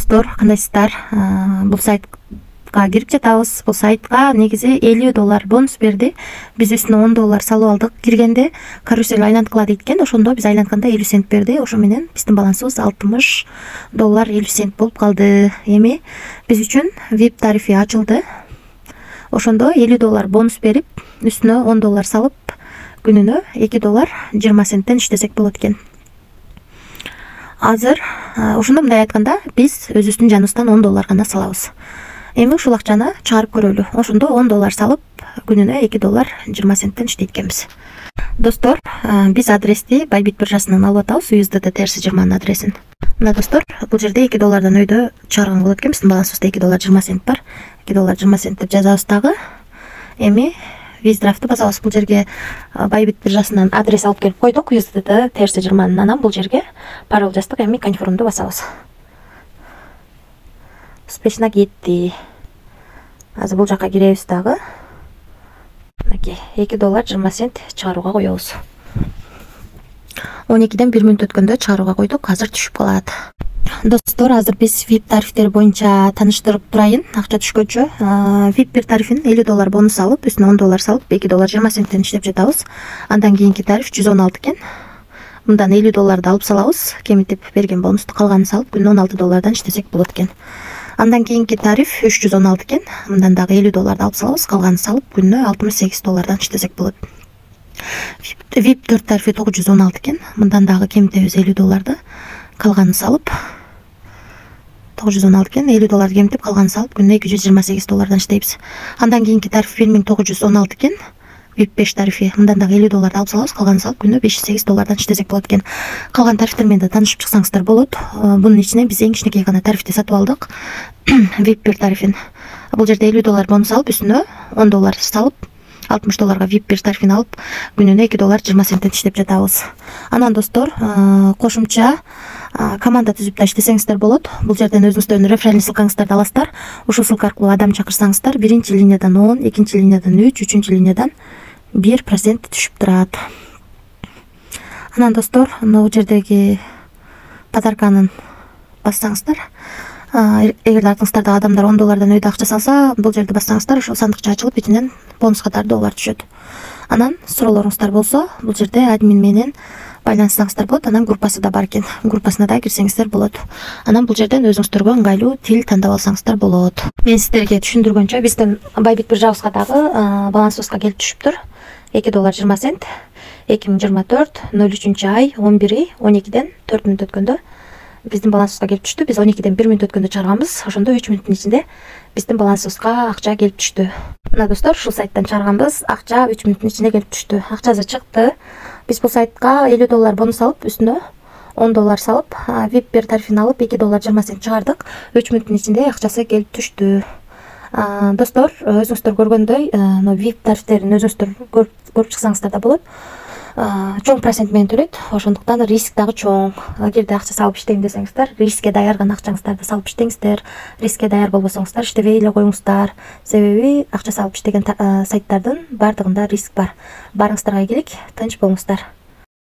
достор, кандайсыздар? Бул сайтка кирип жатабыз. Бул сайтка негизи $50 бонус берди. Биз үстүнө $10 салып алдык. Киргенде карусел айланткыла дейт экен. Ошондо биз айлантканда 50 цент берди. Ошо менен биздин балансыбыз $60 50 цент болуп калды. Эми биз үчүн VIP тарифи ачылды. Ошондо $50 бонус берип, үстүнө $10 салып, күнүнө $2 20 центтен иштесек болот экен. Азыр ошондо мындай айтканда, биз өзүбүздүн жаныбыздан $10 гана салабыз. Эми ушул акчаны чыгарып көрөлү. Ошондо $10 салып, күнүнө $2 20 центтен иштейт экенбиз. Достор, биз адрести Байбит биржасынан алып атабыз, USDT TRC20 адресин. Мына достор, бул жерде $2 өйдө чыгарган болот экен. Биздин балансыбызда $2 20 цент бар. $2 20 цент деп жазабыз дагы. Эми Виздрафты басабыз. Бул жерге Байбит биржасынан адрес алып келип койдук. USDT TRC20 анан бул жерге пароль жаздык. Эми конфирмду басабыз. Успешно кетти. Азыр бул жака киребиз дагы. Мынакей, $2 20 цент чыгарууга коебуз. 12ден 1 мүнөт өткөндө чыгарууга койдук. Азыр түшүп калат. Достор, азыр биз VIP тарифтери боюнча таныштырып турайын. Акча түшкөнчө VIP бир тарифин $50 бонус алып, үстүнө $10 салып, $2 20 центтен иштеп жатабыз. Андан кийинки тариф 116 экен. Мындан $50 алып салабыз. Кемитип берген бонусту калганын салып, күнүнө $16 иштесек болот экен. Андан кийинки тариф 316 экен. Мындан дагы $50 алып салабыз, калганын салып, күнүнө $68 иштесек болот. VIP 4 тарифи 916 экен. Мындан дагы кемитебиз $50, калганын салып, 916 экен, $50 кемитип, калганын салып, күнүнө $228 иштейбиз. Андан кийинки тариф 1916 экен. VIP 5 тарифи, мындан дагы $50 алып салабыз, калганын салып, күнүнө $508 иштесек болот экен. Калган тарифтер менен да таанышып чыксаңыздар болот. Бунун ичинен биз эң кичинекей гана тарифти сатып алдык. VIP 1 тарифин. Бул жерде $50 бонус алып, үстүнө $10 салып, $60 VIP 1 тарифин алып, күнүнө $2 20 центтен иштеп жатабыз. Анан достор, кошумча команда түзүп да иштесеңиздер болот. Бул жерден өзүңүздөрдүн реферальный ссылкаңыздарды аласыздар. Ушул ссылка аркылуу адам чакырсаңыздар, биринчи линиядан 10, экинчи линиядан 3, үчүнчү линиядан 1% түшүп турат. Анан достор, бул жердеги подарканын бассаңыздар, эгерде артыңыздарда адамдар $10 өйдө акча салса, бул жерди бассаңыздар, ошол сандыкча ачылып, ичинен бонус катары доллар түшөт. Анан суроолоруңуздар болсо, бул жерде админ менен байланыссаңыздар болот. Анан группасы да бар экен. Группасына да кирсеңиздер болот. Анан бул жерден өзүңүздөргө ыңгайлуу тил тандап алсаңыздар болот. Мен сиздерге түшүндүргөнчө, биздин Байбит биржабызга дагы балансыбызга келип түшүптүр. $2 20 цент. 2024 03-ай 11-12ден 4 мүнөт өткөндө биздин балансыбызга келип түштү. Биз 12ден 1 мүнөт өткөндө чыгарганбыз. Ошондо 3 мүнөттүн ичинде биздин балансыбызга акча келип түштү. Мына достор, ушул сайттан чыгарганбыз. Акча 3 мүнөттүн ичинде келип түштү. Акчасы чыкты. Биз бул сайтка $50 бонус алып, үстүнө $10 салып, VIP 1 тарифин алып, $2 20 цент чыгардык. 3 мүнөттүн ичинде акчасы келип түштү. Достор, өзүңүздөр көргөндөй, VIP тарифтерин өзүңүздөр көрүп чыксаңыздар да болот. Чоң процент менен төлөйт. Ошондуктан риск дагы чоң. Эгерде акча салып иштейм десеңиздер, рискке даяр гана акчаңыздарды салып иштеңиздер. Рискке даяр болбосоңуздар, иштебей эле коюңуздар. Себеби акча салып иштеген сайттардын бардыгында риск бар. Барыңыздарга ийгилик, тынч болуңуздар.